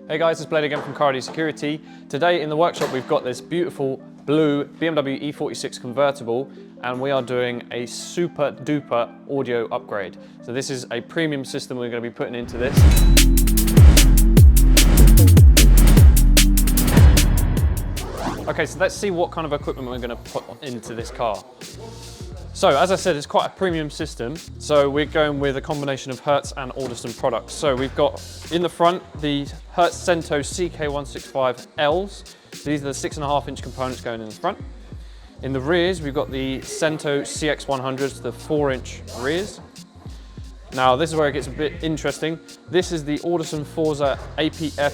Hey guys, it's Blayde again from Car ID Security. Today in the workshop we've got this beautiful blue BMW E46 Convertible and we are doing a super duper audio upgrade. So this is a premium system we're going to be putting into this. Okay, so let's see what kind of equipment we're going to put into this car. So as I said, it's quite a premium system. So we're going with a combination of Hertz and Audison products. So we've got in the front the Hertz Cento CK165Ls. These are the 6.5-inch components going in the front. In the rears, we've got the Cento CX100s, the 4-inch rears. Now this is where it gets a bit interesting. This is the Audison Forza APF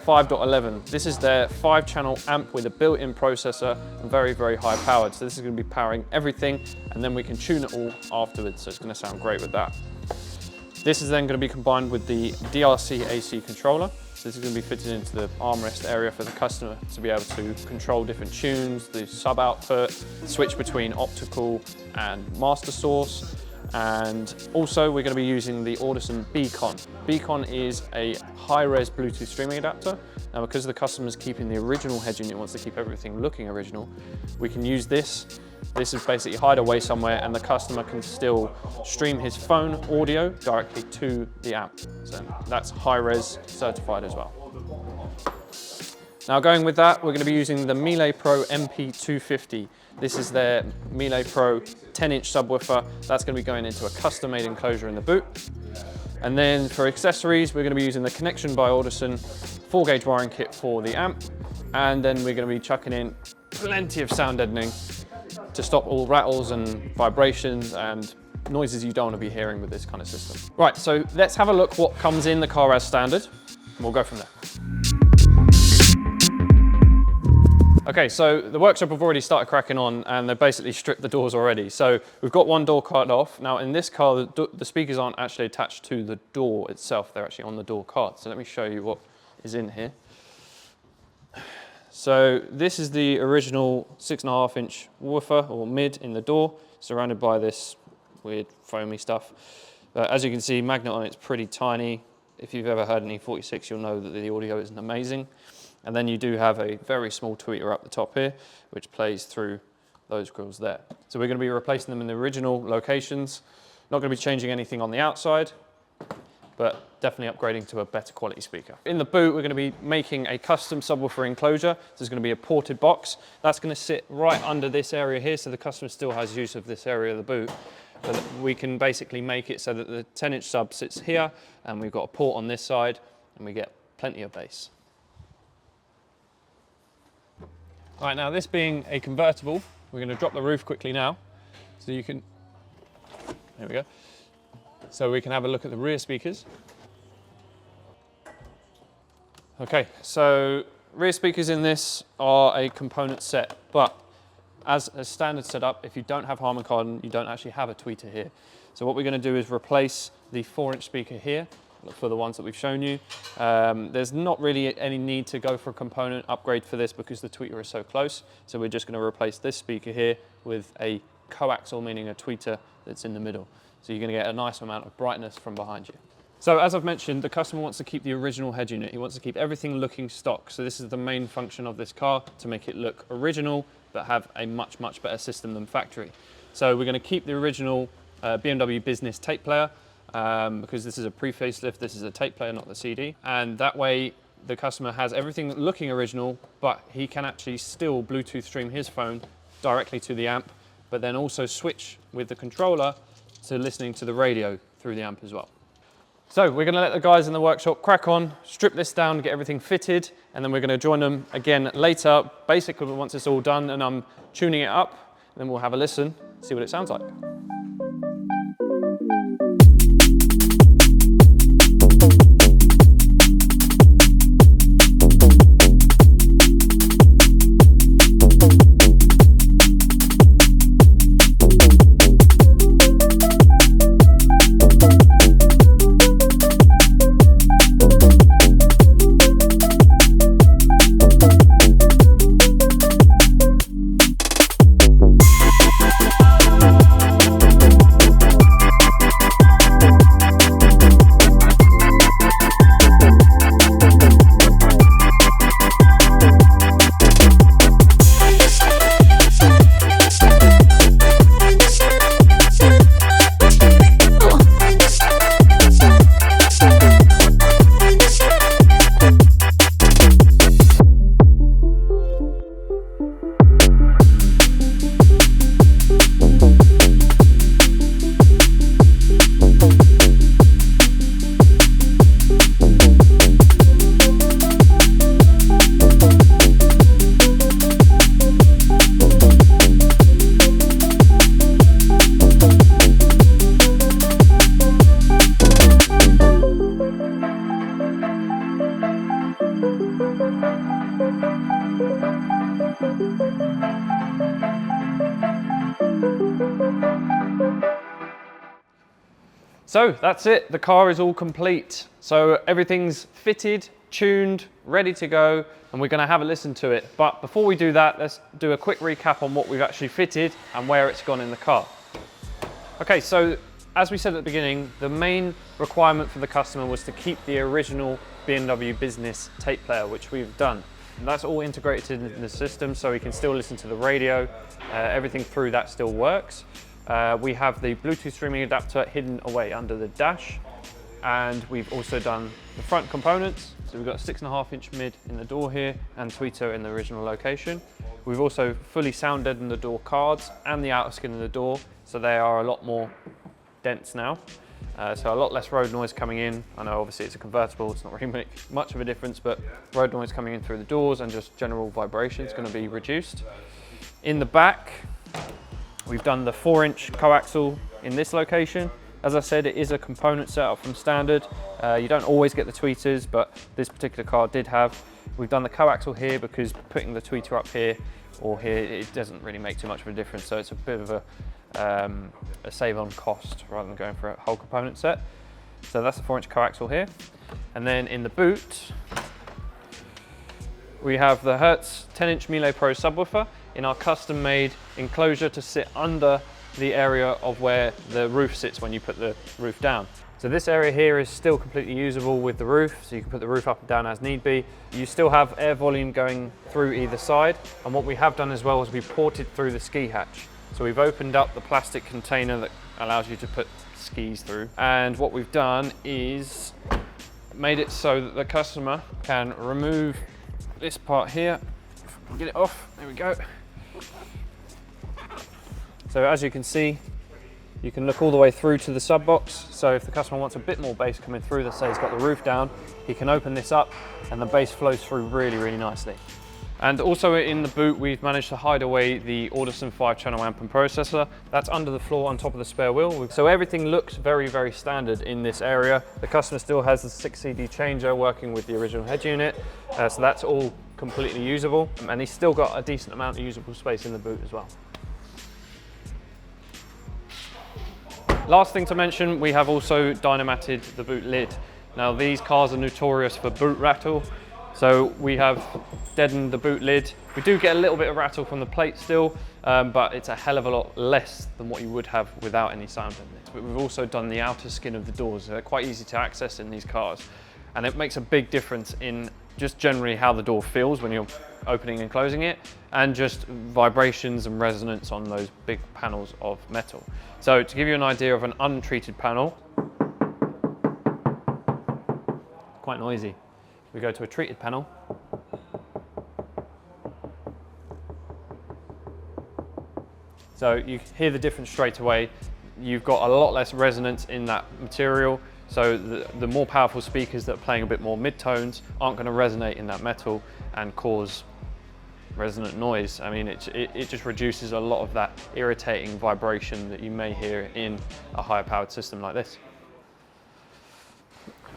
5.11. This is their 5-channel amp with a built-in processor and very, very high powered. So this is going to be powering everything and then we can tune it all afterwards. So it's going to sound great with that. This is then going to be combined with the DRC AC controller. So this is going to be fitted into the armrest area for the customer to be able to control different tunes, the sub output, switch between optical and master source. And also we're going to be using the Audison Beacon. Beacon is a high-res Bluetooth streaming adapter. Now because the customer's keeping the original head unit, wants to keep everything looking original, we can use this. This is basically hide away somewhere and the customer can still stream his phone audio directly to the amp. So that's high-res certified as well. Now going with that, we're going to be using the Miele Pro MP250. This is their Miele Pro 10-inch subwoofer. That's going to be going into a custom-made enclosure in the boot. And then for accessories, we're going to be using the Connection by Audison 4-gauge wiring kit for the amp. And then we're going to be chucking in plenty of sound deadening to stop all rattles and vibrations and noises you don't want to be hearing with this kind of system. Right, so let's have a look what comes in the car as standard. And we'll go from there. Okay, so the workshop have already started cracking on and they've basically stripped the doors already. So we've got one door cut off. Now in this car, the speakers aren't actually attached to the door itself. They're actually on the door card. So let me show you what is in here. So this is the original 6.5-inch woofer or mid in the door, surrounded by this weird foamy stuff. As you can see, magnet on it's pretty tiny. If you've ever heard an E46, you'll know that the audio isn't amazing. And then you do have a very small tweeter up the top here, which plays through those grills there. So we're going to be replacing them in the original locations. Not going to be changing anything on the outside, but definitely upgrading to a better quality speaker. In the boot, we're going to be making a custom subwoofer enclosure. So there's going to be a ported box. That's going to sit right under this area here, so the customer still has use of this area of the boot. But we can basically make it so that the 10-inch sub sits here, and we've got a port on this side, and we get plenty of bass. All right, now this being a convertible, we're going to drop the roof quickly now. So you can, there we go. So we can have a look at the rear speakers. Okay, so rear speakers in this are a component set, but as a standard setup, if you don't have Harman Kardon, you don't actually have a tweeter here. So what we're going to do is replace the 4-inch speaker here for the ones that we've shown you. There's not really any need to go for a component upgrade for this because the tweeter is so close. So we're just going to replace this speaker here with a coaxial, meaning a tweeter that's in the middle. So you're going to get a nice amount of brightness from behind you. So as I've mentioned, the customer wants to keep the original head unit. He wants to keep everything looking stock. So this is the main function of this car, to make it look original, but have a much, much better system than factory. So we're going to keep the original BMW Business tape player. Because this is a pre-facelift, this is a tape player, not the CD. And that way the customer has everything looking original, but he can actually still Bluetooth stream his phone directly to the amp, but then also switch with the controller to listening to the radio through the amp as well. So we're going to let the guys in the workshop crack on, strip this down, get everything fitted, and then we're going to join them again later, basically once it's all done and I'm tuning it up, then we'll have a listen, see what it sounds like. So that's it, the car is all complete. So everything's fitted, tuned, ready to go, and we're gonna have a listen to it. But before we do that, let's do a quick recap on what we've actually fitted and where it's gone in the car. Okay, so as we said at the beginning, the main requirement for the customer was to keep the original BMW business tape player, which we've done. And that's all integrated in the system, so we can still listen to the radio. Everything through that still works. We have the Bluetooth streaming adapter hidden away under the dash, and we've also done the front components. So we've got a 6.5-inch mid in the door here and tweeter in the original location. We've also fully sound deadened the door cards and the outer skin of the door, so they are a lot more dense now. So a lot less road noise coming in. I know obviously it's a convertible, it's not really make much of a difference, but road noise coming in through the doors and just general vibration is going to be reduced. In the back, we've done the 4-inch coaxial in this location. As I said, it is a component setup from standard. You don't always get the tweeters, but this particular car did have. We've done the coaxial here because putting the tweeter up here or here, it doesn't really make too much of a difference. So it's a bit of a save on cost rather than going for a whole component set. So that's the 4-inch coaxial here. And then in the boot, we have the Hertz 10-inch Miele Pro subwoofer in our custom-made enclosure to sit under the area of where the roof sits when you put the roof down. So this area here is still completely usable with the roof, so you can put the roof up and down as need be. You still have air volume going through either side, and what we have done as well is we ported through the ski hatch. So we've opened up the plastic container that allows you to put skis through, and what we've done is made it so that the customer can remove this part here. If we can get it off, there we go. So as you can see, you can look all the way through to the sub box. So if the customer wants a bit more bass coming through, let's say he's got the roof down, he can open this up and the bass flows through really, really nicely. And also in the boot, we've managed to hide away the Audison 5-channel amp and processor. That's under the floor on top of the spare wheel. So everything looks very, very standard in this area. The customer still has the 6 CD changer working with the original head unit. So that's all completely usable. And he's still got a decent amount of usable space in the boot as well. Last thing to mention, we have also dynamatted the boot lid. Now these cars are notorious for boot rattle, so we have deadened the boot lid. We do get a little bit of rattle from the plate still, but it's a hell of a lot less than what you would have without any sound in it. But we've also done the outer skin of the doors. They're quite easy to access in these cars, and it makes a big difference in just generally how the door feels when you're opening and closing it, and just vibrations and resonance on those big panels of metal. So to give you an idea of an untreated panel, quite noisy. We go to a treated panel. So you hear the difference straight away. You've got a lot less resonance in that material. So the more powerful speakers that are playing a bit more mid-tones aren't going to resonate in that metal and cause resonant noise. I mean, it just reduces a lot of that irritating vibration that you may hear in a higher powered system like this.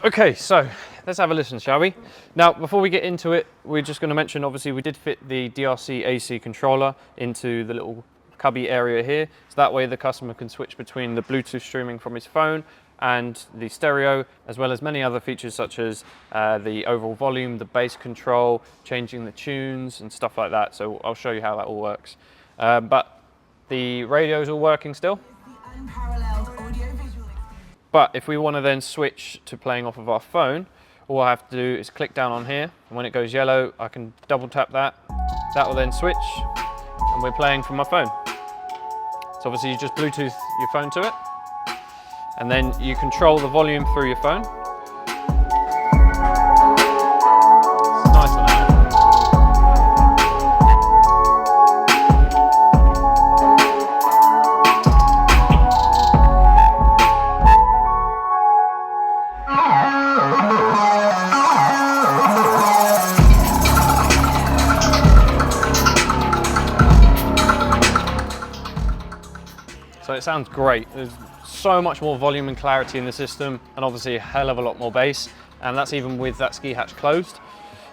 Okay, so let's have a listen, shall we? Now, before we get into it, we're just going to mention, obviously, we did fit the DRC AC controller into the little cubby area here. So that way the customer can switch between the Bluetooth streaming from his phone and the stereo, as well as many other features such as the overall volume, the bass control, changing the tunes and stuff like that. So I'll show you how that all works. But the radio's all working still. But if we want to then switch to playing off of our phone, all I have to do is click down on here, and when it goes yellow, I can double tap that. That will then switch, and we're playing from my phone. So obviously you just Bluetooth your phone to it, and then you control the volume through your phone. It's nice and loud. So it sounds great. There's so much more volume and clarity in the system, and obviously a hell of a lot more bass, and that's even with that ski hatch closed.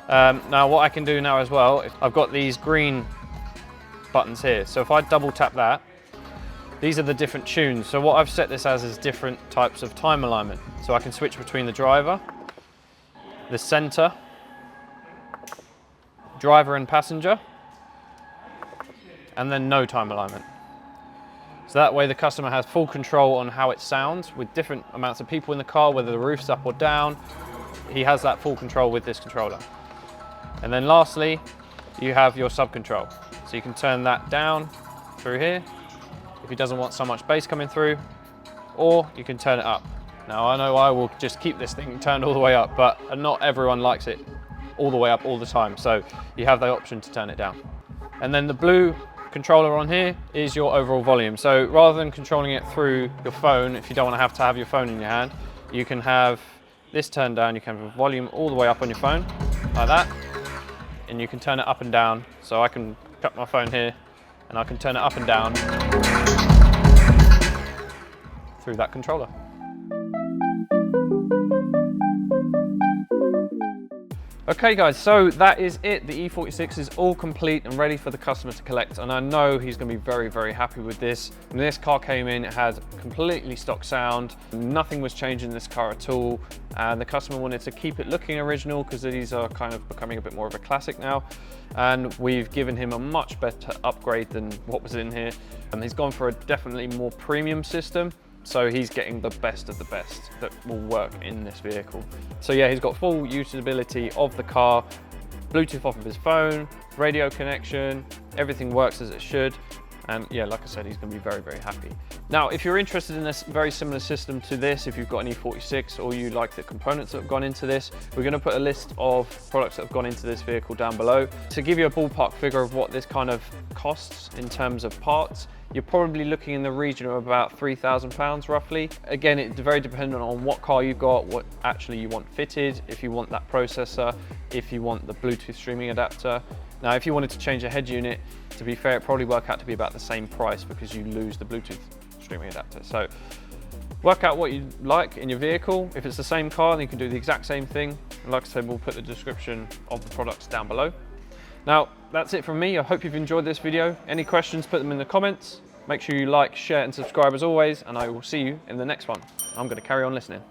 Now what I can do now as well, I've got these green buttons here, so if I double tap that, These are the different tunes. So what I've set this as is different types of time alignment. So I can switch between the driver, the center, driver and passenger, and then no time alignment. So that way the customer has full control on how it sounds with different amounts of people in the car, whether the roof's up or down. He has that full control with this controller. And then lastly, you have your sub control. So you can turn that down through here if he doesn't want so much bass coming through, or you can turn it up. Now I know I will just keep this thing turned all the way up, but not everyone likes it all the way up all the time. So you have the option to turn it down. And then the blue controller on here is your overall volume. So rather than controlling it through your phone, if you don't want to have your phone in your hand, you can have this turned down. You can have the volume all the way up on your phone, like that. And you can turn it up and down. So I can cut my phone here and I can turn it up and down through that controller. Okay guys, so that is it. The E46 is all complete and ready for the customer to collect, and I know he's going to be very, very happy with this. When this car came in, it had completely stock sound. Nothing was changing in this car at all, and the customer wanted to keep it looking original because these are kind of becoming a bit more of a classic now. And we've given him a much better upgrade than what was in here. And he's gone for a definitely more premium system. So he's getting the best of the best that will work in this vehicle. So yeah, he's got full usability of the car, Bluetooth off of his phone, radio connection, everything works as it should. And yeah, like I said, he's going to be very, very happy. Now, if you're interested in this very similar system to this, if you've got an E46 or you like the components that have gone into this, we're going to put a list of products that have gone into this vehicle down below. To give you a ballpark figure of what this kind of costs in terms of parts, you're probably looking in the region of about £3,000 roughly. Again, it's very dependent on what car you've got, what actually you want fitted, if you want that processor, if you want the Bluetooth streaming adapter. Now, if you wanted to change a head unit, to be fair, it probably work out to be about the same price because you lose the Bluetooth streaming adapter. So work out what you like in your vehicle. If it's the same car, then you can do the exact same thing. And like I said, we'll put the description of the products down below. Now, that's it from me. I hope you've enjoyed this video. Any questions, put them in the comments. Make sure you like, share, and subscribe as always, and I will see you in the next one. I'm going to carry on listening.